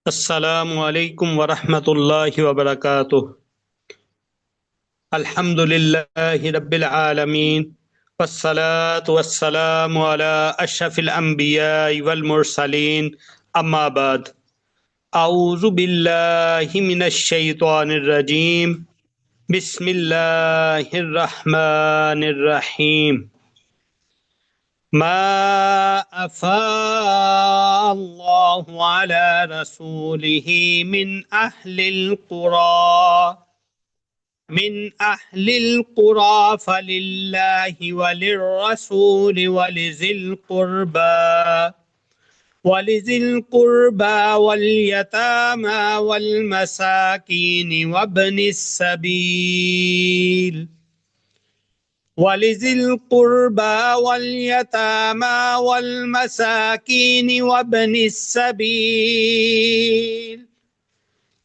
अस्सलामु अलैकुम वरहमतुल्लाहि वबरकातुह। अल्हम्दुलिल्लाहि रब्बिल आलमीन वस्सलातु वस्सलामु अला अशरफिल अंबियाइ वल मुरसलीन अम्मा बाद। औज़ु बिल्लाहि मिनश शैतानिर रजीम। बिस्मिल्लाहिर रहमानिर रहीम। मा अफ़ा अल्लाहु अला रसूलिही मिन अहलिल क़ुरा फलिल्लाहि वलिर्रसूलि वलिज़िल क़ुरबा वल यतामा वल मसाकीन वब्निस सबील वलिज़िल क़ुरबा वल यतामा वल मसाकीन वब्निस सबील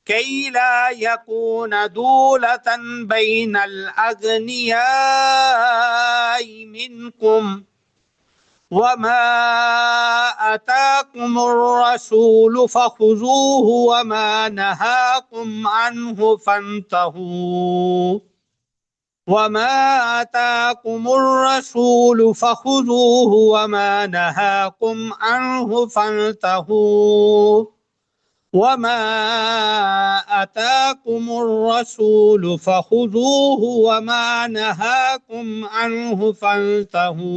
कई ला यकून दूलतन बैनल अग़नियाइ मिनकुम वमा अताकुमुर रसूलु फखुज़ूहु वमा नहाकुम अन्हु फंतहू वमा अताकुमुर रसूलु फखुज़ूहु वमा नहाकुम अन्हु फंतहू वमा अताकुमुर रसूलु फखुज़ूहु वमा नहाकुम अन्हु फंतहू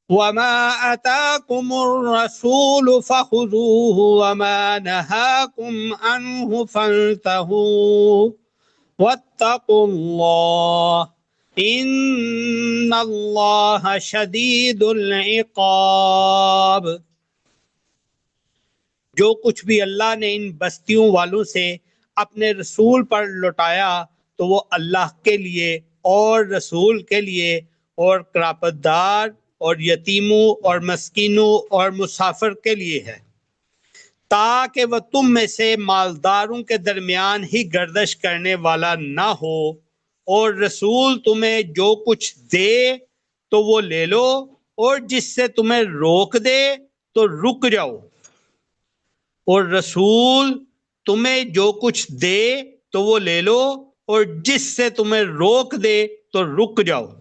वमा अताकुमुर रसूलु फखुज़ूहु वमा नहाकुम अन्हु फंतहू वत्तकुल्लाह इन्नल्लाह शदीदुल इक़ाब। जो कुछ भी अल्लाह ने इन बस्तियों वालों से अपने रसूल पर लौटाया तो वो अल्लाह के लिए और रसूल के लिए और करापतदार और यतीमों और मस्कीनों और मुसाफिर के लिए है, ताकि वह तुम में से मालदारों के दरमियान ही गर्दश करने वाला ना हो, और रसूल तुम्हें जो कुछ दे तो वो ले लो, और जिससे तुम्हें रोक दे तो रुक जाओ। और रसूल तुम्हें जो कुछ दे तो वो ले लो, और जिससे तुम्हें रोक दे तो रुक जाओ।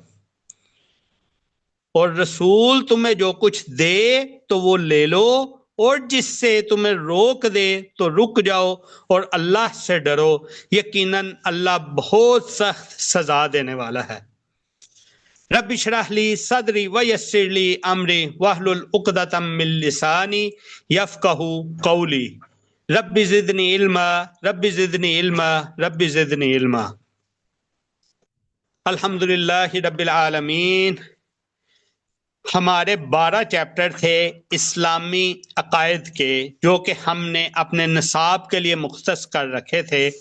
और रसूल तुम्हें जो कुछ दे तो वो ले लो, और जिससे तुम्हें रोक दे तो रुक जाओ। और अल्लाह से डरो, यकीनन अल्लाह बहुत सख्त सजा देने वाला है। रब्बि इश्रह ली सदरी व यस्सिर ली अमरी वहलुल उक़दतम मिन लिसानी यफ़क़हू क़ौली। Rabbi ज़िदनी इल्मा, rabbi ज़िदनी इल्मा, rabbi ज़िदनी इल्मा। अल्हम्दुलिल्लाहि रब्बिल आलमीन। हमारे 12 चैप्टर थे इस्लामी अकायद के, जो कि हमने अपने निसाब के लिए मुख्तस कर रखे थे।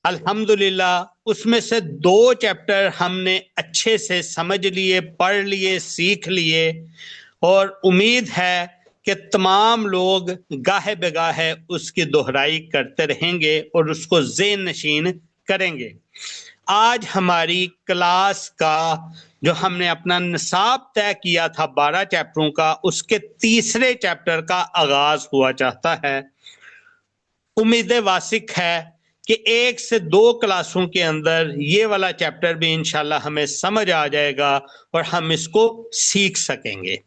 अल्हम्दुलिल्लाह उसमें से 2 चैप्टर हमने अच्छे से समझ लिए, पढ़ लिए, सीख लिए, और उम्मीद है कि तमाम लोग गाहे बेगाहे उसकी दोहराई करते रहेंगे और उसको ज़ेहन नशीन करेंगे। आज हमारी क्लास का जो हमने अपना निसाब तय किया था 12 चैप्टरों का, उसके तीसरे चैप्टर का आगाज हुआ चाहता है। उम्मीद वासिक है कि 1 से 2 क्लासों के अंदर ये वाला चैप्टर भी इंशाल्लाह हमें समझ आ जाएगा और हम इसको सीख सकेंगे।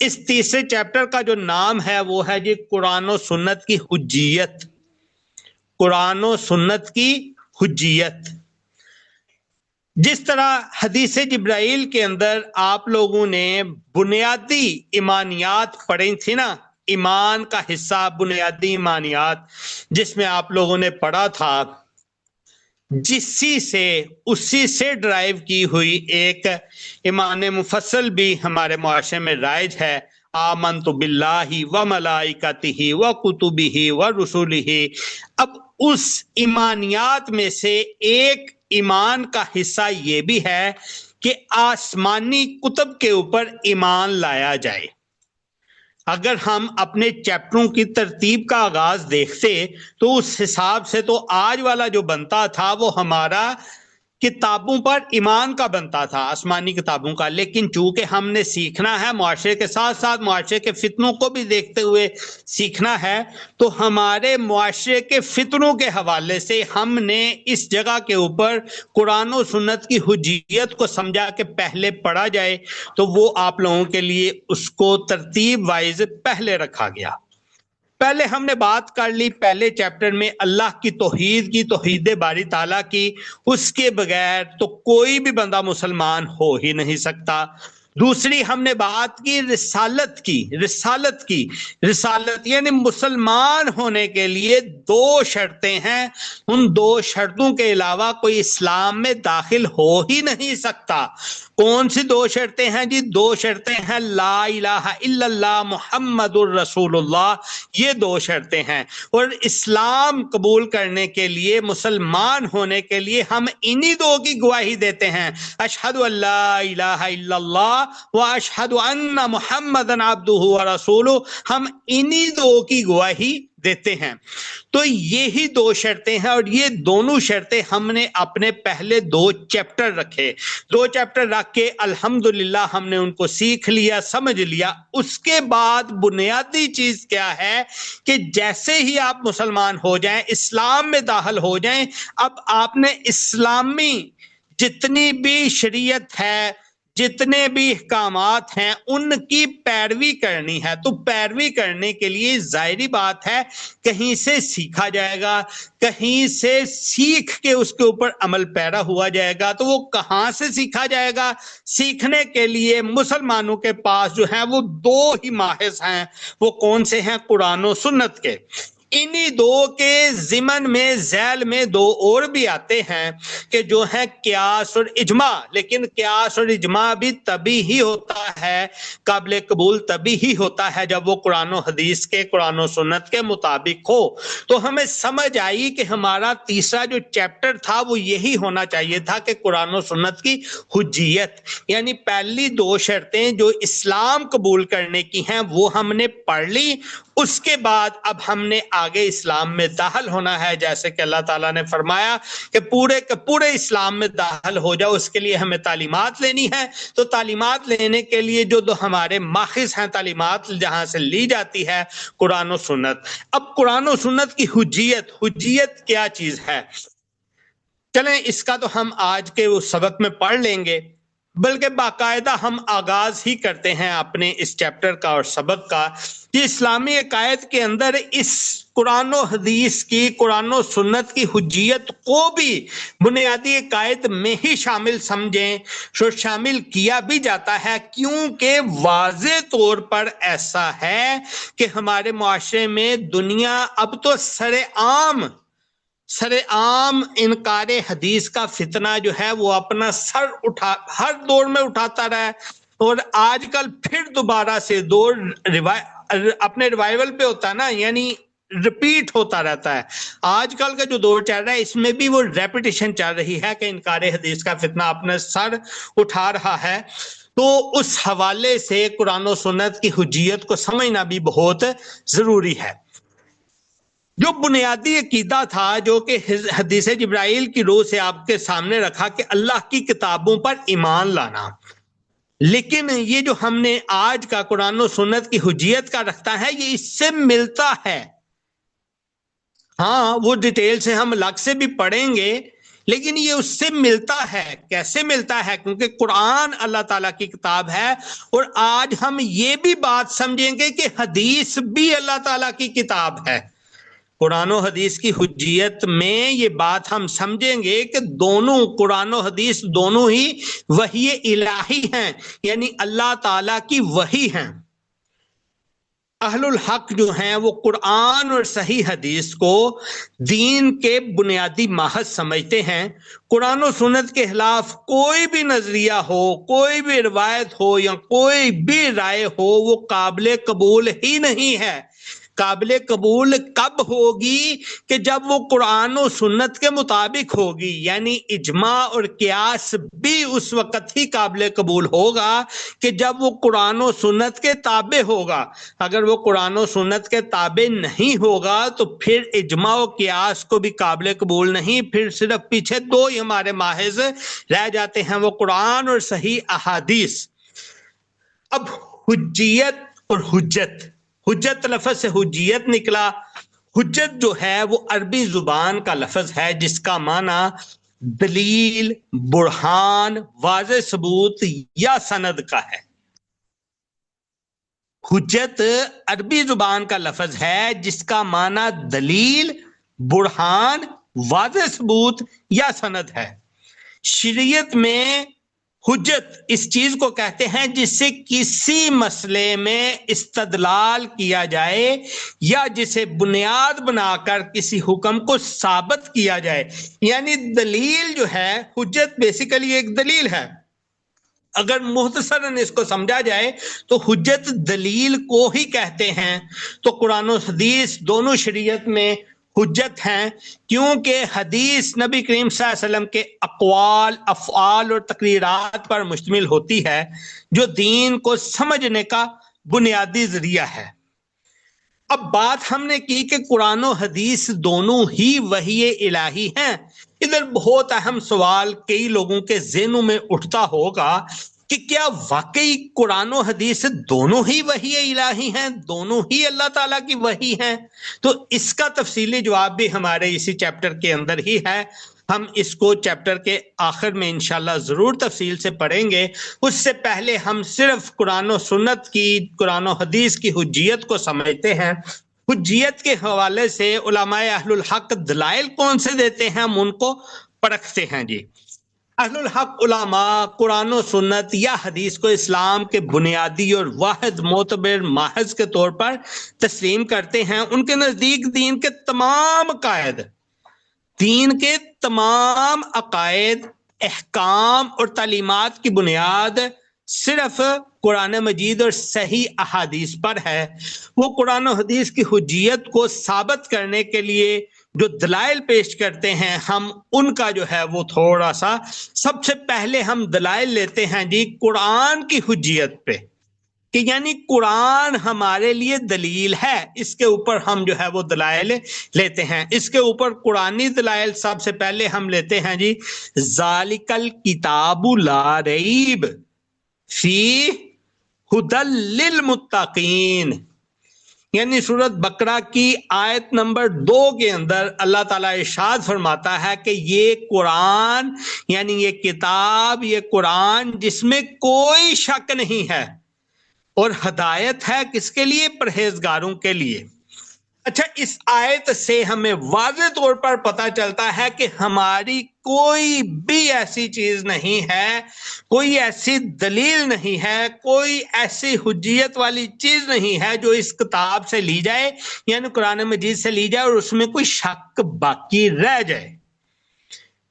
इस तीसरे चैप्टर का जो नाम है वो है जी कुरान और सुन्नत की हुज्जियत। कुरान और सुन्नत की हुज्जियत। जिस तरह हदीस जिब्राइल के अंदर आप लोगों ने बुनियादी ईमानियात पढ़ी थी ना, ईमान का हिस्सा बुनियादी ईमानियात, जिसमें आप लोगों ने पढ़ा था, उसी से ड्राइव की हुई एक ईमान मुफस्सल भी हमारे मुआशरे में राइज है। आमन्तु बिल्लाहि व मलाइकतिही व कुतुबिही व रुसुलिही। अब उस ईमानियात में से एक ईमान का हिस्सा ये भी है कि आसमानी कुतुब के ऊपर ईमान लाया जाए। अगर हम अपने चैप्टरों की तरतीब का आगाज देखते तो उस हिसाब से तो आज वाला जो बनता था वो हमारा किताबों पर ईमान का बनता था, आसमानी किताबों का, लेकिन चूंकि हमने सीखना है, मुआशरे के साथ साथ मुआशरे के फितनों को भी देखते हुए सीखना है, तो हमारे मुआशरे के फितनों के हवाले से हमने इस जगह के ऊपर कुरान और सुन्नत की हुज्जियत को समझा के पहले पढ़ा जाए, तो वो आप लोगों के लिए उसको तरतीब वाइज पहले रखा गया। पहले हमने बात कर ली पहले चैप्टर में अल्लाह की तौहीद बारी ताला की, उसके बगैर तो कोई भी बंदा मुसलमान हो ही नहीं सकता। दूसरी हमने बात की रिसालत यानी मुसलमान होने के लिए दो शर्तें हैं, उन दो शर्तों के अलावा कोई इस्लाम में दाखिल हो ही नहीं सकता। कौन सी दो शर्तें हैं जी? दो शर्तें हैं, ला इलाहा इल्लल्लाह मुहम्मदुर रसूलुल्लाह, ये दो शर्तें हैं। और इस्लाम कबूल करने के लिए, मुसलमान होने के लिए हम इन्हीं दो की गवाही देते हैं, अशहदु अल्ला इलाहा इल्लल्लाह व अशहदु अन्ना मुहम्मदन अब्दुहु व रसूलुहु, हम इन्हीं दो की गवाही देते हैं। तो यही दो शर्तें हैं और ये दोनों शर्तें हमने अपने पहले दो चैप्टर रखे, दो चैप्टर रख के अल्हम्दुलिल्लाह हमने उनको सीख लिया, समझ लिया। उसके बाद बुनियादी चीज क्या है कि जैसे ही आप मुसलमान हो जाएं, इस्लाम में दाखिल हो जाएं, अब आपने इस्लामी जितनी भी शरीयत है, जितने भी अहकामात हैं, उनकी पैरवी करनी है। तो पैरवी करने के लिए जाहिर बात है कहीं से सीखा जाएगा, कहीं से सीख के उसके ऊपर अमल पैरा हुआ जाएगा। तो वो कहाँ से सीखा जाएगा? सीखने के लिए मुसलमानों के पास जो है वो दो ही माहिर हैं। वो कौन से हैं? कुरान और सुन्नत के। इन्हीं दो के जिमन में, झैल में दो और भी आते हैं कि जो है क्यास और इजमा, लेकिन क्यास और इजमा भी तभी ही होता है, काबिल कबूल तभी ही होता है जब वो कुरान और हदीस के, कुरान और सुन्नत के मुताबिक हो। तो हमें समझ आई कि हमारा तीसरा जो चैप्टर था वो यही होना चाहिए था कि कुरान और सुन्नत की हुज्जियत, यानी पहली दो शर्तें जो इस्लाम कबूल करने की हैं वो हमने पढ़ ली। उसके बाद अब हमने आगे इस्लाम में दाखिल होना है, जैसे कि अल्लाह ताला ने फरमाया कि पूरे के पूरे इस्लाम में दाखिल हो जाओ, उसके लिए हमें तालीमात लेनी है। तो तालीमात लेने के लिए जो हमारे माखिज हैं, तालीमात जहां से ली जाती है, कुरान और सुन्नत। अब कुरान और सुन्नत की हुज्जियत क्या चीज है? चलें इसका तो हम आज के उस सबक में पढ़ लेंगे, बल्कि बाकायदा हम आगाज ही करते हैं अपने इस चैप्टर का और सबक का कि इस्लामी अकायद के अंदर इस कुरान और हदीस की, कुरान और सुन्नत की हुज्जियत को भी बुनियादी अकायद में ही शामिल समझें, तो शामिल किया भी जाता है, क्योंकि वाज़े तौर पर ऐसा है कि हमारे मुआशरे में दुनिया अब तो सरेआम इनकार हदीस का फितना जो है वो अपना सर हर दौर में उठाता रहा है। और आजकल फिर दोबारा से दौर अपने रिवाइवल पे होता है ना, यानी रिपीट होता रहता है। आजकल का जो दौर चल रहा है इसमें भी वो रेपिटेशन चल रही है कि इनकार हदीस का फितना अपने सर उठा रहा है। तो उस हवाले से कुरान और सुन्नत की हुज्जियत को समझना भी बहुत जरूरी है। जो बुनियादी अकीदा था जो कि हदीस जिब्राइल की रूह से आपके सामने रखा कि अल्लाह की किताबों पर ईमान लाना, लेकिन ये जो हमने आज का कुरान और सुन्नत की हुज्जियत का रखता है ये इससे मिलता है। हाँ, वो डिटेल से हम अलग से भी पढ़ेंगे, लेकिन ये उससे मिलता है। कैसे मिलता है? क्योंकि कुरान अल्लाह ताला की किताब है और आज हम ये भी बात समझेंगे कि हदीस भी अल्लाह ताला की किताब है। कुरान और हदीस की हुज्जियत में ये बात हम समझेंगे कि दोनों कुरान और हदीस दोनों ही वही इलाही हैं, यानी अल्लाह ताला की वही हैं। अहलुल हक जो हैं वो कुरान और सही हदीस को दीन के बुनियादी माहद समझते हैं। कुरान और सुन्नत के खिलाफ कोई भी नजरिया हो, कोई भी रिवायत हो या कोई भी राय हो, वो काबिल कबूल ही नहीं है। काबिल कबूल कब होगी कि जब वो कुरान और सुन्नत के मुताबिक होगी, यानी इजमा और कियास भी उस वक्त ही काबिल कबूल होगा कि जब वो कुरान और सुन्नत के ताबे होगा। अगर वो कुरान और सुन्नत के ताबे नहीं होगा तो फिर इजमा और कियास को भी काबिल कबूल नहीं, फिर सिर्फ पीछे दो ही हमारे माहिज रह जाते हैं, वो कुरान और सही अहादीस। अब हुज्जियत और हुज्जत, हुज्जत लफ्ज से हुज्जियत निकला। हुज्जत जो है वो अरबी जुबान का लफ्ज है जिसका माना दलील, बुरहान, वाज़े सबूत या सनद का है। हुज्जत अरबी जुबान का लफ्ज है जिसका माना दलील, बुरहान, वाज़े सबूत या सनद है। शरीयत में हुज्जत इस चीज को कहते हैं जिससे किसी मसले में इस्तदलाल किया जाए या जिसे बुनियाद बनाकर किसी हुक्म को साबित किया जाए। यानी दलील जो है, हुज्जत बेसिकली एक दलील है। अगर मुख्तसरन इसको समझा जाए तो हुज्जत दलील को ही कहते हैं। तो कुरान और हदीस दोनों शरीयत में हुज्जत हैं, क्योंकि हदीस नबी करीम सल्लल्लाहु अलैहि वसल्लम के अक़वाल, अफ़आल और तकरीरात पर मुश्तमिल होती है, जो दीन को समझने का बुनियादी जरिया है। अब बात हमने की कि कुरान और हदीस दोनों ही वही इलाही हैं। इधर बहुत अहम सवाल कई लोगों के ज़हनों में उठता होगा कि क्या वाकई कुरान और हदीस दोनों ही वही इलाही हैं, दोनों ही अल्लाह ताला की वही हैं? तो इसका तफसीली जवाब भी हमारे इसी चैप्टर के अंदर ही है। हम इसको चैप्टर के आखिर में इंशाल्लाह जरूर तफसील से पढ़ेंगे। उससे पहले हम सिर्फ कुरान और सुन्नत की, कुरान और हदीस की हुज्जियत को समझते हैं। हुज्जियत के हवाले से उलमाए अहलुल हक दलाइल कौन से देते हैं, हम उनको परखते हैं जी। अहलुल हक उलमा कुरान और सुन्नत या हदीस को इस्लाम के बुनियादी और वाहिद मोतबर माहज के तौर पर तस्लीम करते हैं। उनके नज़दीक दीन के तमाम अकायद, दीन के तमाम अकायद, अहकाम और तालीमात की बुनियाद सिर्फ कुरान मजीद और सही अहादीस पर है। वो कुरान और हदीस की हुज्जियत को साबित करने के लिए जो दलाइल पेश करते हैं, हम उनका जो है वो थोड़ा सा, सबसे पहले हम दलाइल लेते हैं जी कुरान की हुज्जियत पे, कि यानी कुरान हमारे लिए दलील है। इसके ऊपर हम जो है वो दलाइल लेते हैं। इसके ऊपर कुरानी दलाइल सबसे पहले हम लेते हैं जी, ज़ालिकल किताबु ला रैब फी हुदल लिल मुत्तकीन, यानी सूरत बकरा की आयत नंबर 2 के अंदर अल्लाह ताला इरशाद फरमाता है कि ये कुरान, यानी ये किताब, ये कुरान जिसमें कोई शक नहीं है और हदायत है किसके लिए? परहेजगारों के लिए। अच्छा, इस आयत से हमें वाज़े तौर पर पता चलता है कि हमारी कोई भी ऐसी चीज नहीं है, कोई ऐसी दलील नहीं है, कोई ऐसी हुज्जियत वाली चीज नहीं है जो इस किताब से ली जाए, यानी कुरान मजीद से ली जाए और उसमें कोई शक बाकी रह जाए।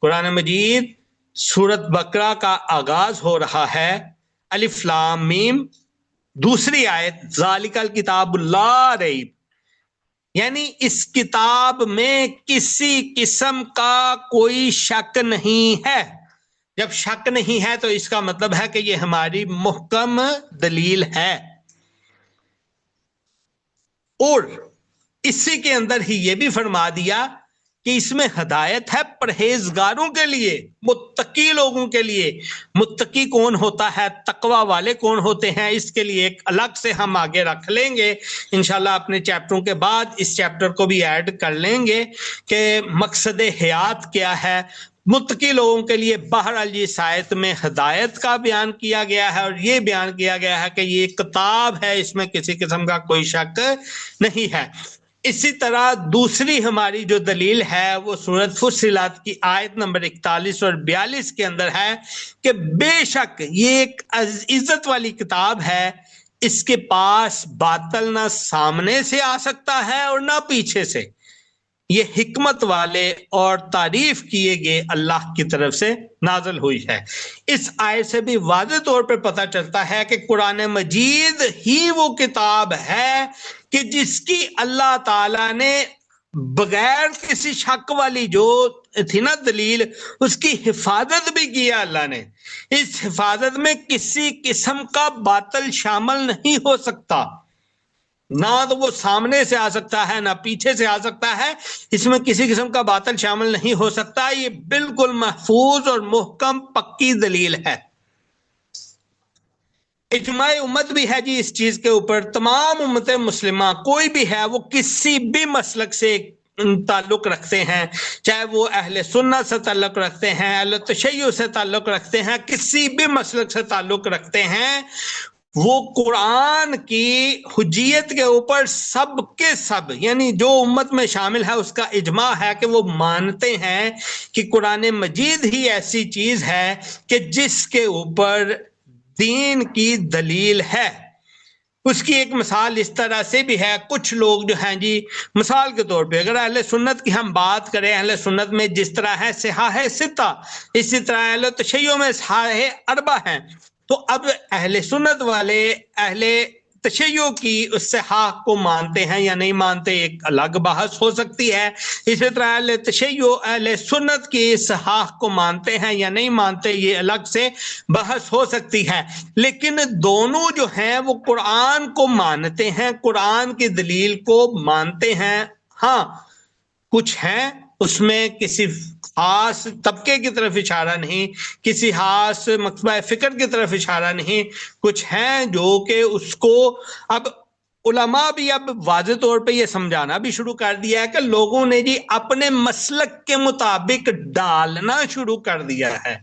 कुरान मजीद सूरत बकरा का आगाज हो रहा है अलिफ लाम मीम, दूसरी आयत ज़ालिकल किताब ला रैब, यानी इस किताब में किसी किस्म का कोई शक नहीं है। जब शक नहीं है तो इसका मतलब है कि ये हमारी मुहकम दलील है। और इसी के अंदर ही ये भी फरमा दिया कि इसमें हदायत है परहेजगारों के लिए, मुत्तकी लोगों के लिए। मुत्तकी कौन होता है, तकवा वाले कौन होते हैं, इसके लिए एक अलग से हम आगे रख लेंगे इंशाल्लाह। अपने चैप्टरों के बाद इस चैप्टर को भी ऐड कर लेंगे कि मकसद हयात क्या है। मुत्तकी लोगों के लिए बहरहाल इस आयत में हदायत का बयान किया गया है और ये बयान किया गया है कि ये किताब है, इसमें किसी किस्म का कोई शक नहीं है। इसी तरह दूसरी हमारी जो दलील है वो सूरत फुस्सिलत की आयत नंबर 41 और 42 के अंदर है कि बेशक ये एक इज्जत वाली किताब है, इसके पास बातल ना सामने से आ सकता है और ना पीछे से। ये हिकमत वाले और तारीफ किए गए अल्लाह की तरफ से नाजल हुई है। इस आयत से भी वाज़ेह तौर पर पता चलता है कि कुरान मजीद ही वो किताब है कि जिसकी अल्लाह ताला ने बगैर किसी शक वाली जो थी ना दलील, उसकी हिफाजत भी किया अल्लाह ने। इस हिफाजत में किसी किस्म का बातिल शामिल नहीं हो सकता, ना तो वो सामने से आ सकता है ना पीछे से आ सकता है, इसमें किसी किस्म का बातिल शामिल नहीं हो सकता। ये बिल्कुल महफूज और मुहकम पक्की दलील है। इजमाए उम्मत भी है जी इस चीज के ऊपर। तमाम उम्मत मुस्लिमा कोई भी है वो किसी भी मसलक से ताल्लुक रखते हैं, चाहे वो अहले सुन्नत से ताल्लुक रखते हैं, अहले तशय्युअ से ताल्लुक रखते हैं, किसी भी मसलक से ताल्लुक रखते हैं, वो कुरान की हुज्जियत के ऊपर सब के सब, यानी जो उम्मत में शामिल है उसका इजमा है कि वो मानते हैं कि कुरान मजीद ही ऐसी चीज है कि जिसके ऊपर दीन की दलील है। उसकी एक मिसाल इस तरह से भी है, कुछ लोग जो हैं जी, मिसाल के तौर पे अगर अहले सुन्नत की हम बात करें, अहले सुन्नत में जिस तरह है सिहाह सित्ता, इसी तरह अहले तशय्युअ में सिहाह अरबा हैं। तो अब अहले सुन्नत वाले अहले तशय्युअ की उस सिहाह को मानते हैं या नहीं मानते, एक अलग बहस हो सकती है। इसी तरह अहले तशय्युअ अहले सुन्नत की सिहाह को मानते हैं या नहीं मानते, ये अलग से बहस हो सकती है। लेकिन दोनों जो हैं वो कुरान को मानते हैं, कुरान की दलील को मानते हैं। हाँ, कुछ हैं उसमें किसी खास तबके की तरफ इशारा नहीं, किसी खास मकसद फिक्र की तरफ इशारा नहीं। कुछ हैं जो कि उसको अब उलमा भी अब वाज़े तौर पे ये समझाना भी शुरू कर दिया है कि लोगों ने जी अपने मसलक के मुताबिक डालना शुरू कर दिया है,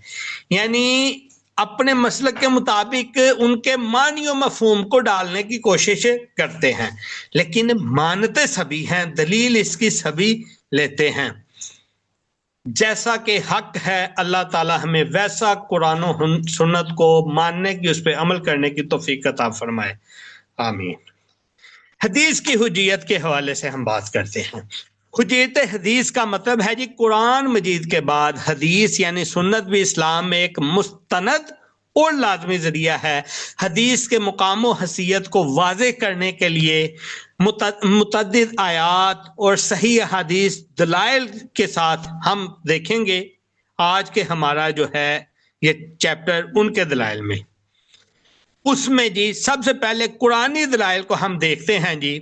यानी अपने मसलक के मुताबिक उनके मानी और मफहूम को डालने की कोशिश करते हैं, लेकिन मानते सभी हैं, दलील इसकी सभी लेते हैं। जैसा कि हक है अल्लाह ताला हमें वैसा कुरान और सुन्नत को मानने की, उस पर अमल करने की तौफीक अता फरमाए, आमीन। हदीस की हुज्जियत के हवाले से हम बात करते हैं। हुज्जियत हदीस का मतलब है जी कुरान मजीद के बाद हदीस यानी सुन्नत भी इस्लाम में एक मुस्तनद और लाजमी जरिया है। हदीस के मुकाम और हसीयत को वाज़े करने के लिए मुतअद्दिद आयात और सही हदीस दलाइल के साथ हम देखेंगे आज के हमारा जो है ये चैप्टर उनके दलाइल में। उसमें जी सबसे पहले कुरानी दलाइल को हम देखते हैं जी।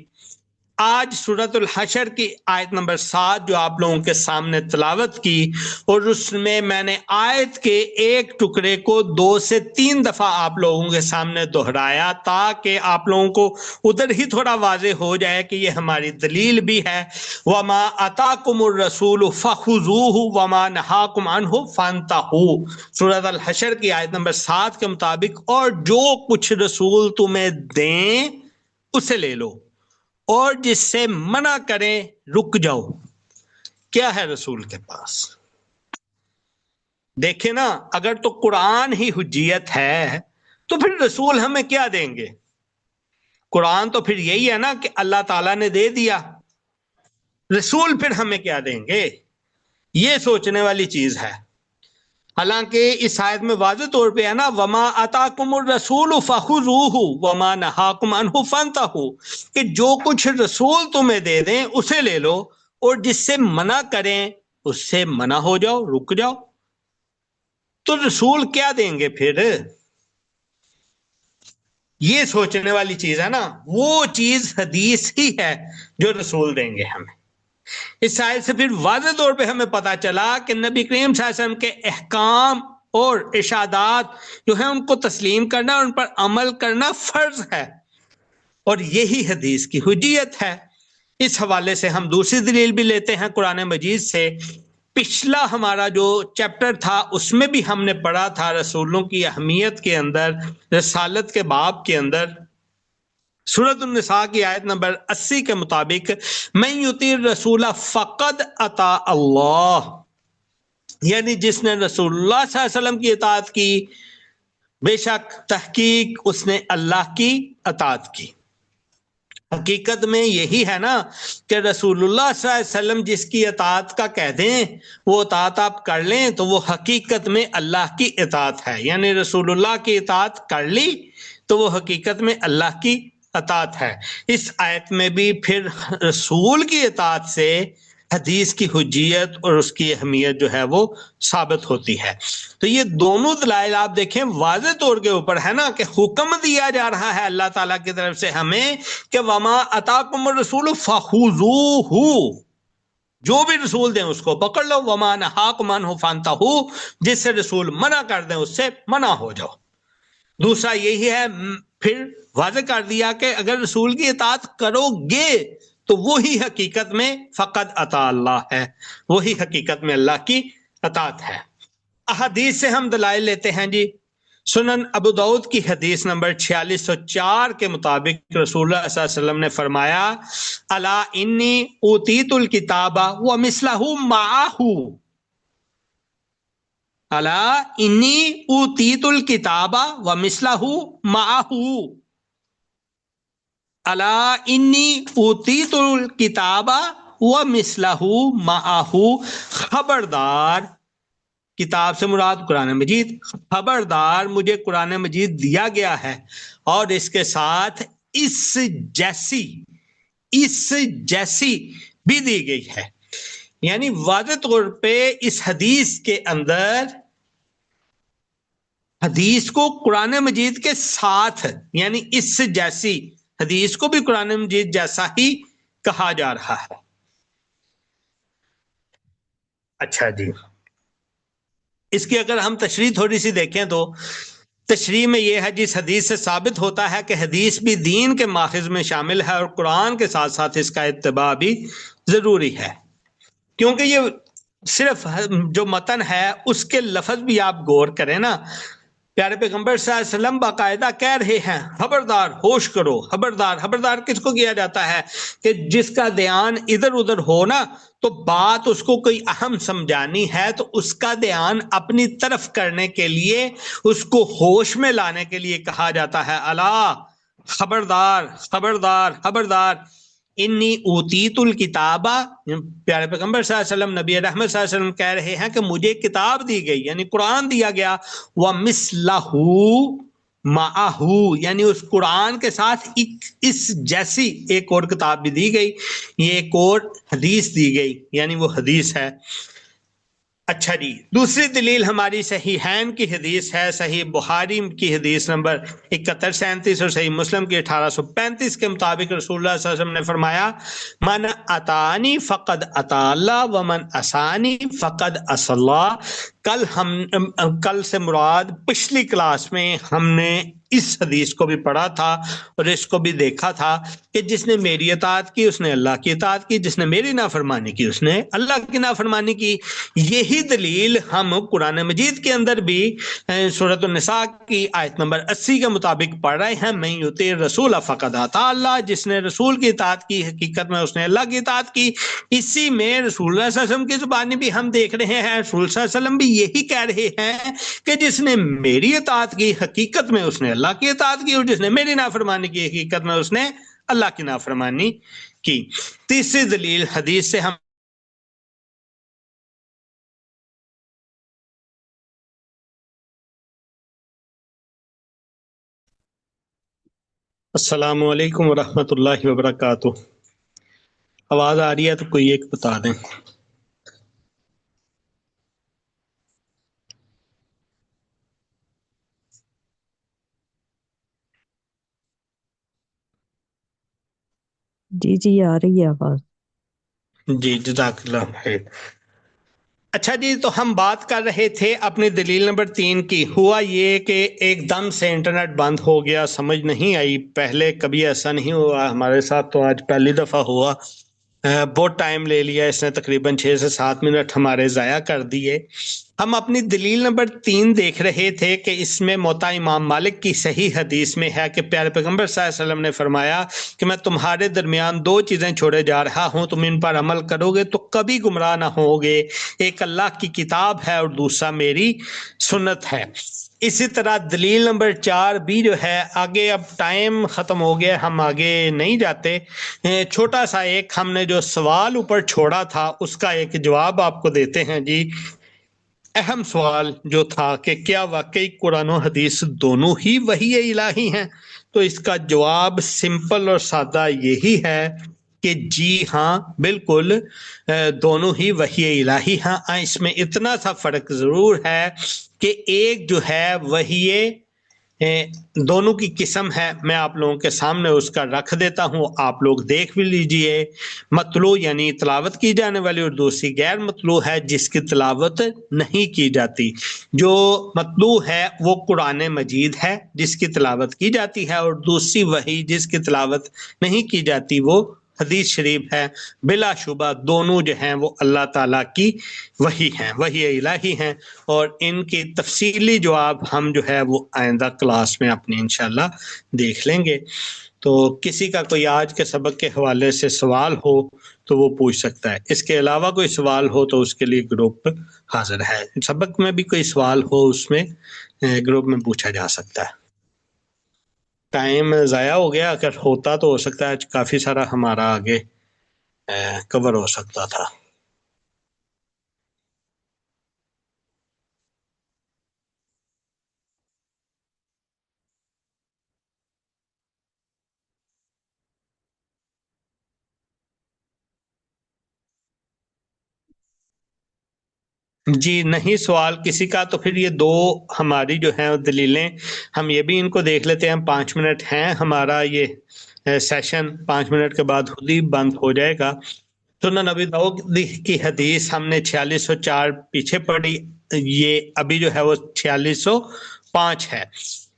आज सूरतुल हशर की आयत नंबर 7 जो आप लोगों के सामने तिलावत की, और उसमें मैंने आयत के एक टुकड़े को 2 से 3 दफा आप लोगों के सामने दोहराया ताकि आप लोगों को उधर ही थोड़ा वाजे हो जाए कि ये हमारी दलील भी है। वमा अताकुमुर रसूल फखुजूहु वमा नहाकुम अन्हु फंतहू, सूरत अल हशर की आयत नंबर 7 के मुताबिक, और जो कुछ रसूल तुम्हें दें उसे ले लो और जिससे मना करें रुक जाओ। क्या है रसूल के पास? देखे ना, अगर तो कुरान ही हुज्जियत है तो फिर रसूल हमें क्या देंगे? कुरान तो फिर यही है ना कि अल्लाह ताला ने दे दिया, रसूल फिर हमें क्या देंगे? ये सोचने वाली चीज है। हालांकि इस आयत में वाज़ेह तौर पे है ना, वमा अताकुमुर रसूल फखुजूहु वमा नहाकुम अन्हु फंतहू, कि जो कुछ रसूल तुम्हें दे दें उसे ले लो और जिससे मना करें उससे मना हो जाओ, रुक जाओ। तो रसूल क्या देंगे फिर? ये सोचने वाली चीज है ना। वो चीज हदीस ही है जो रसूल देंगे हमें। इस आयत से फिर वाज़ेह तौर पे हमें पता चला कि नबी करीम सल्लल्लाहु अलैहि वसल्लम के अहकाम और इरशादात जो है उनको तस्लीम करना, उन पर अमल करना फर्ज है, और यही हदीस की हुज्जियत है। इस हवाले से हम दूसरी दलील भी लेते हैं कुरान मजीद से। पिछला हमारा जो चैप्टर था उसमें भी हमने पढ़ा था रसूलों की अहमियत के अंदर, रसालत के बाब के अंदर, सूरत उन्निसा की आयत नंबर 80 के मुताबिक, मैं युतीर रसूला फकद अता अल्लाह, यानी जिसने रसूलुल्लाह सल्लल्लाहु अलैहि वसल्लम की इताअत की बेशक तहकीक उसने अल्लाह की अताअत की। हकीकत में यही है ना कि रसूलुल्लाह सल्लल्लाहु अलैहि वसल्लम जिसकी इताअत का कह दें वो इताअत आप कर लें तो वो हकीकत में अल्लाह की इताअत है। यानी रसूलुल्लाह की इताअत कर ली तो वो हकीकत में अल्लाह की अतात है। इस आयत में भी फिर रसूल की अतात से हदीस की हुज्जियत और उसकी अहमियत जो है वो साबित होती है। तो ये दोनों दलाइल आप देखें वाज़े तौर के ऊपर है ना कि हुक्म दिया जा रहा है अल्लाह ताला की तरफ से हमें कि वमा अताकुम रसूल फखुजूहु, जो भी रसूल दें उसको पकड़ लो, वमा नहाकुम अन्हु फंतहु, जिससे रसूल मना कर दें उससे मना हो जाओ। दूसरा यही है, फिर वाज़े कर दिया कि अगर रसूल की इताअत करोगे तो वही हकीकत में फ़क़द अता अल्लाह है, वही हकीकत में अल्लाह की अताअत है। अहदीस से हम दलाइल लेते हैं जी। सुनन अबू दाऊद की हदीस नंबर 4604 के मुताबिक रसूलुल्लाह सल्लल्लाहु अलैहि वसल्लम ने फरमाया, अला इन्नी ऊतीतुल किताबा व मिसलहु माहू, अला इन्नी ऊतीतुल किताबा व मिसलहु माहू, अला इन्नी ऊतीतुल किताबा व मिसलहु माहू, खबरदार, किताब से मुराद कुरान मजीद, खबरदार मुझे कुरान मजीद दिया गया है और इसके साथ इस जैसी भी दी गई है। यानी वाज़े तौर पे इस हदीस के अंदर हदीस को कुरान मजीद के साथ, यानी इस जैसी, हदीस को भी कुरान मजीद जैसा ही कहा जा रहा है। अच्छा जी, इसकी अगर हम तशरीह थोड़ी सी देखें तो तशरीह में यह है, जिस हदीस से साबित होता है कि हदीस भी दीन के माखिज में शामिल है और कुरान के साथ साथ इसका इत्तिबा भी ज़रूरी है, क्योंकि ये सिर्फ जो मतन है उसके लफ्ज़ भी आप गौर करें ना, प्यारे पैगंबर सल्लल्लाहु अलैहि वसल्लम बाकायदा कह रहे हैं खबरदार, होश करो। खबरदार, खबरदार किसको किया जाता है कि जिसका ध्यान इधर उधर हो ना, तो बात उसको कोई अहम समझानी है तो उसका ध्यान अपनी तरफ करने के लिए, उसको होश में लाने के लिए कहा जाता है, अला खबरदार, खबरदार, खबरदार, इन्नी ऊतीतुल किताबा, प्यारे पैगंबर सल्लल्लाहु अलैहि वसल्लम, नबी रहमत सल्लल्लाहु अलैहि वसल्लम कह रहे हैं कि मुझे किताब दी गई, यानी कुरान दिया गया, व मिसलहू माहू, यानी उस कुरान के साथ इस जैसी एक और किताब भी दी गई, ये एक और हदीस दी गई, यानी वो हदीस है। अच्छा जी, दूसरी दलील हमारी सहीहैन की हदीस है, सही बुखारी की हदीस नंबर 7137 और सही मुस्लिम की 1835 के मुताबिक रसूलुल्लाह सल्लल्लाहु अलैहि वसल्लम ने फरमाया, मन अतानी फ़क़द अता अल्लाह व मन असानी फ़क़द असल्लाह। कल से मुराद पिछली क्लास में हमने इस हदीस को भी पढ़ा था और इसको भी देखा था कि जिसने मेरी इताअत की उसने अल्लाह की इताअत की, जिसने मेरी नाफरमानी की उसने अल्लाह की नाफरमानी की। यही दलील हम कुरान मजीद के अंदर भी सूरत निसा की आयत नंबर 80 के मुताबिक पढ़ रहे हैं, मैं युती रसूल फ़क़द अता अल्लाह, जिसने रसूल की इताअत की हकीकत में उसने अल्लाह की इताअत की। इसी में रसूलुल्लाह सल्लल्लाहु अलैहि वसल्लम की ज़ुबानी भी हम देख रहे हैं, रसूल सल्लल्लाहु अलैहि वसल्लम भी यही कह रहे हैं कि जिसने मेरी इताअत की हकीकत में उसने अल्लाह की इताअत की और जिसने मेरी नाफरमानी की हकीकत में उसने अल्लाह की नाफरमानी की। तीसरी दलील हदीस से हम अस्सलामु अलैकुम वरहमतुल्लाहि वबरकातुह। आवाज आ रही है तो कोई एक बता दें। जी जी आ रही है आवाज। जी जज़ाकल्लाह खैर। अच्छा जी, तो हम बात कर रहे थे अपनी दलील नंबर 3 की। हुआ ये कि एकदम से इंटरनेट बंद हो गया, समझ नहीं आई, पहले कभी ऐसा नहीं हुआ हमारे साथ, तो आज पहली दफ़ा हुआ। बहुत टाइम ले लिया इसने, तकरीबन 6 से 7 मिनट हमारे ज़ाया कर दिए। हम अपनी दलील नंबर 3 देख रहे थे कि इसमें मोता इमाम मालिक की सही हदीस में है कि प्यारे पैगंबर सल्लल्लाहु अलैहि वसल्लम ने फरमाया कि मैं तुम्हारे दरमियान 2 चीज़ें छोड़े जा रहा हूँ, तुम इन पर अमल करोगे तो कभी गुमराह ना होगे। एक अल्लाह की किताब है और दूसरा मेरी सुन्नत है। इसी तरह दलील नंबर 4 भी जो है, आगे अब टाइम ख़त्म हो गया, हम आगे नहीं जाते। छोटा सा एक हमने जो सवाल ऊपर छोड़ा था उसका एक जवाब आपको देते हैं जी। अहम सवाल जो था कि क्या वाकई कुरान और हदीस दोनों ही वही इलाही हैं? तो इसका जवाब सिंपल और सादा यही है कि जी हाँ, बिल्कुल दोनों ही वही इलाही हैं। हाँ, इसमें इतना सा फर्क जरूर है कि एक जो है वही दोनों की किस्म है। मैं आप लोगों के सामने उसका रख देता हूँ, आप लोग देख भी लीजिए। मतलू यानी तिलावत की जाने वाली, और दूसरी गैर मतलू है जिसकी तिलावत नहीं की जाती। जो मतलू है वो कुरान मजीद है जिसकी तिलावत की जाती है, और दूसरी वही जिसकी तिलावत नहीं की जाती वो हदीस शरीफ है। बिलाशुबा दोनों जो हैं वो अल्लाह ताला की वही हैं, वही इलाही हैं। और इनकी तफसीली जवाब हम जो है वो आइंदा क्लास में अपनी इंशाल्लाह देख लेंगे। तो किसी का कोई आज के सबक के हवाले से सवाल हो तो वो पूछ सकता है। इसके अलावा कोई सवाल हो तो उसके लिए ग्रुप हाजिर है। सबक में भी कोई सवाल हो उसमें ग्रुप में पूछा जा सकता है। टाइम ज़ाया हो गया, अगर होता तो हो सकता है काफ़ी सारा हमारा आगे कवर हो सकता था। जी नहीं सवाल किसी का, तो फिर ये दो हमारी जो है दलीलें हम ये भी इनको देख लेते हैं। 5 मिनट हैं हमारा ये सेशन, 5 मिनट के बाद खुद ही बंद हो जाएगा। सुनन नबी दाऊद की हदीस हमने 4604 पीछे पढ़ी, ये अभी जो है वो 4605 है।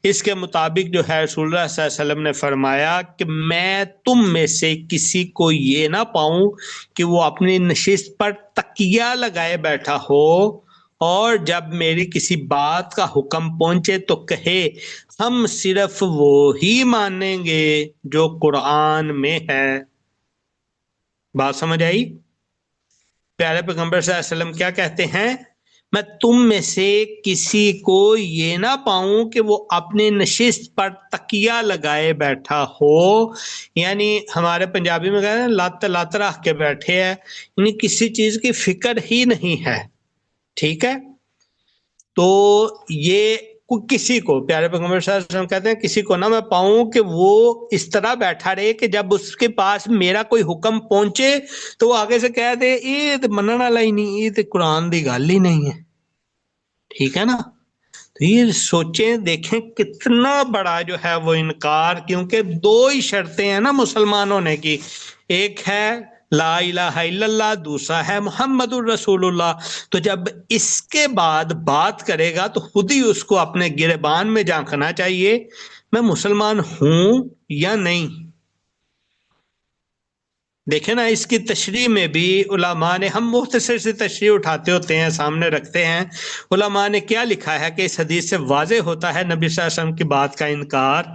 इसके मुताबिक जो है रसूलुल्लाह सल्लल्लाहु अलैहि वसल्लम ने फरमाया कि मैं तुम में से किसी को ये ना पाऊं कि वो अपनी नशिस्त पर तकिया लगाए बैठा हो और जब मेरी किसी बात का हुक्म पहुंचे तो कहे हम सिर्फ वो ही मानेंगे जो कुरान में है। बात समझ आई? प्यारे पैगंबर सल्लल्लाहु अलैहि वसल्लम क्या कहते हैं? मैं तुम में से किसी को ये ना पाऊं कि वो अपने नशिस्त पर तकिया लगाए बैठा हो, यानी हमारे पंजाबी में कहते हैं लत लत रख के बैठे है, यानी किसी चीज की फिक्र ही नहीं है। ठीक है, तो ये किसी को प्यारे पैगंबर सल्लल्लाहु अलैहि वसल्लम कहते हैं किसी को ना मैं पाऊं कि वो इस तरह बैठा रहे कि जब उसके पास मेरा कोई हुक्म पहुंचे तो वो आगे से कह दे ये तो मनने वाला ही नहीं, ये तो कुरान की गल ही नहीं है। ठीक है ना? तो ये सोचें देखें कितना बड़ा जो है वो इनकार, क्योंकि दो ही शर्तें हैं ना मुसलमान होने की, एक है ला इलाहा इल्लल्लाह, दूसरा है मुहम्मदुर रसूलुल्लाह। तो जब इसके बाद बात करेगा तो खुद ही उसको अपने गिरबान में झांकना चाहिए, मैं मुसलमान हूं या नहीं। देखे ना, इसकी तशरीह में भी उलमा ने, हम मुख्तसर से तशरीह उठाते होते हैं सामने रखते हैं, उलमा ने क्या लिखा है कि इस हदीस से वाज़ेह होता है नबी सल्लल्लाहु अलैहि वसल्लम की बात का इनकार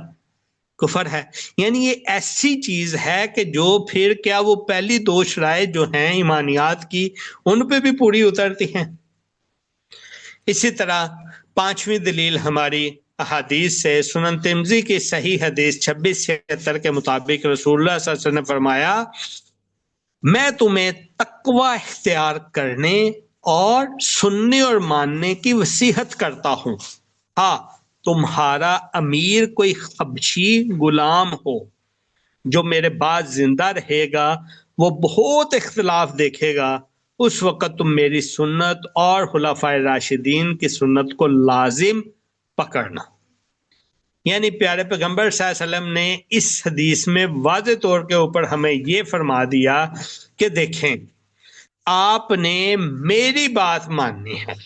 कुफर है। यानी ये ऐसी चीज है कि जो फिर क्या वो पहली दो शराय जो हैं ईमानियात की उन पे भी पूरी उतरती हैं। इसी तरह पांचवी दलील हमारी अहादीस से सुनन तिर्मिज़ी की सही हदीस 2676 के मुताबिक रसूलुल्लाह सल्लल्लाहु अलैहि वसल्लम ने फरमाया मैं तुम्हें तकवा इख्तियार करने और सुनने और मानने की वसीहत करता हूँ। हाँ, तुम्हारा अमीर कोई हबशी गुलाम हो जो मेरे बाद जिंदा रहेगा, वो बहुत इख्तिलाफ देखेगा, उस वक़्त तुम मेरी सुन्नत और खुलाफाए राशिदीन की सुन्नत को लाजिम पकड़ना। यानी प्यारे पैगंबर सल्लल्लाहु अलैहि वसल्लम ने इस हदीस में वाज़े तौर के ऊपर हमें ये फरमा दिया कि देखें, आपने मेरी बात माननी है,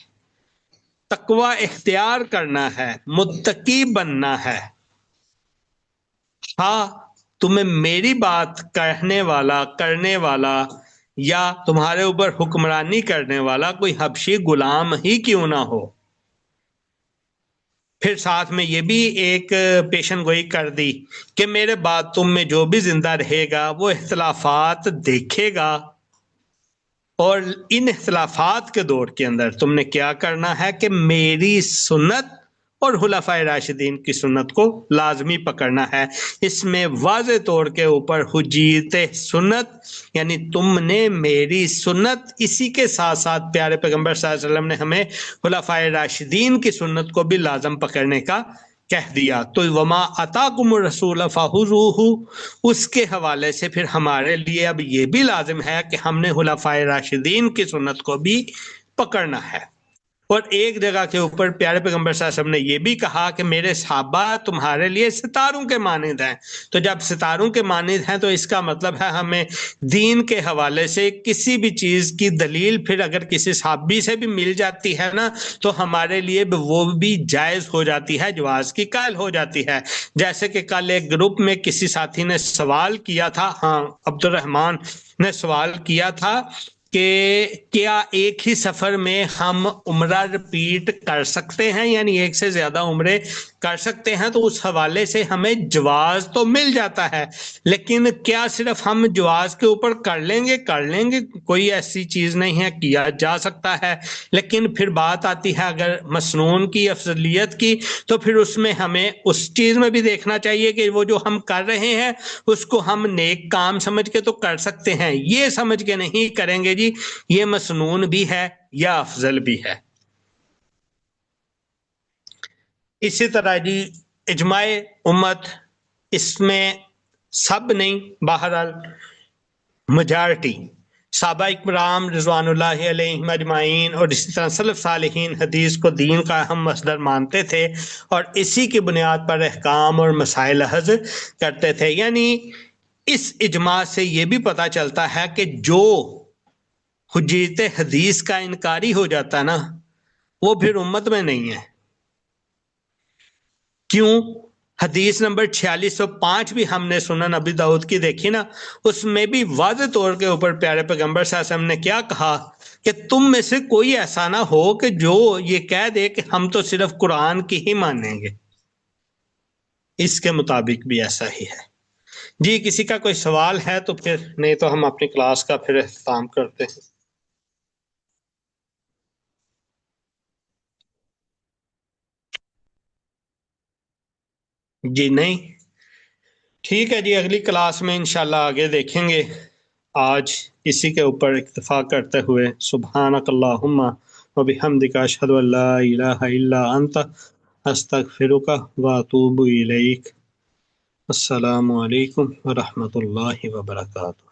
तकवा इख्तियार करना है, मुत्तकी बनना है। हाँ, तुम्हें मेरी बात कहने वाला, करने वाला या तुम्हारे ऊपर हुक्मरानी करने वाला कोई हबशी गुलाम ही क्यों ना हो। फिर साथ में ये भी एक पेशन गोई कर दी कि मेरे बाद तुम में जो भी जिंदा रहेगा वो इख्तिलाफात देखेगा, और इन इख्तिलाफात के दौर के अंदर तुमने क्या करना है कि मेरी सुन्नत और खुलाफाए राशिदीन की सुन्नत को लाजमी पकड़ना है। इसमें वाज़े तौर के ऊपर हुज्जियत सुन्नत, यानी तुमने मेरी सुन्नत, इसी के साथ साथ प्यारे पैगंबर सल्लल्लाहु अलैहि वसल्लम ने हमें खुलाफाए राशिदीन की सुन्नत को भी लाजम पकड़ने का कह दिया। तो वमा अताकुम रसूल फाहुजूहु, उसके हवाले से फिर हमारे लिए अब ये भी लाजिम है कि हमने खुलाफाए राशिदीन की सुन्नत को भी पकड़ना है। और एक जगह के ऊपर प्यारे पैगंबर साहब ने यह भी कहा कि मेरे सहाबा तुम्हारे लिए सितारों के मानिंद हैं। तो जब सितारों के मानिंद हैं तो इसका मतलब है हमें दीन के हवाले से किसी भी चीज की दलील फिर अगर किसी सहाबी से भी मिल जाती है ना, तो हमारे लिए वो भी जायज हो जाती है, जवाज की कायल हो जाती है। जैसे कि कल एक ग्रुप में किसी साथी ने सवाल किया था, हाँ अब्दुल-रहमान ने सवाल किया था कि क्या एक ही सफर में हम उम्रा रिपीट कर सकते हैं, यानी एक से ज्यादा उम्रे कर सकते हैं। तो उस हवाले से हमें जवाज तो मिल जाता है, लेकिन क्या सिर्फ हम जवाज के ऊपर कर लेंगे, कोई ऐसी चीज नहीं है, किया जा सकता है। लेकिन फिर बात आती है अगर मसनून की अफजलियत की, तो फिर उसमें हमें उस चीज में भी देखना चाहिए कि वो जो हम कर रहे हैं उसको हम नेक काम समझ के तो कर सकते हैं, ये समझ के नहीं करेंगे जी ये मसनून भी है या अफजल भी है। इसी तरह जी इजमाए उम्मत, इसमें सब नहीं, बहरहाल मेजॉरिटी सहाबा इकराम रिज़वानुल्लाहि अलैहिम अजमाइन और इसी तरह सलफ सालिहीन हदीस को दीन का अहम मसदर मानते थे और इसी की बुनियाद पर अहकाम और मसाइल हज करते थे। यानी इस इजमा से ये भी पता चलता है कि जो हुज्जत हदीस का इनकारी हो जाता है ना, वो फिर उम्मत में नहीं है। क्यों? हदीस नंबर 4605 भी हमने सुनन अबी दाऊद की देखी ना, उसमें भी वाज़ेह तौर के ऊपर प्यारे पैगंबर साहब ने क्या कहा कि तुम में से कोई ऐसा ना हो कि जो ये कह दे कि हम तो सिर्फ कुरान की ही मानेंगे। इसके मुताबिक भी ऐसा ही है जी। किसी का कोई सवाल है तो फिर, नहीं तो हम अपनी क्लास का फिर इख्तिताम करते हैं। जी नहीं, ठीक है जी, अगली क्लास में इंशाल्लाह आगे देखेंगे। आज इसी के ऊपर इक्तफा करते हुए सुब्हानक अल्लाहुम्मा व बिहम्दिका अशहदु अल्ला इलाहा इल्ला अंता अस्तगफिरुका व अतूबु इलैक। अस्सलामु अलैकुम व रहमतुल्लाहि व बरकातुहू।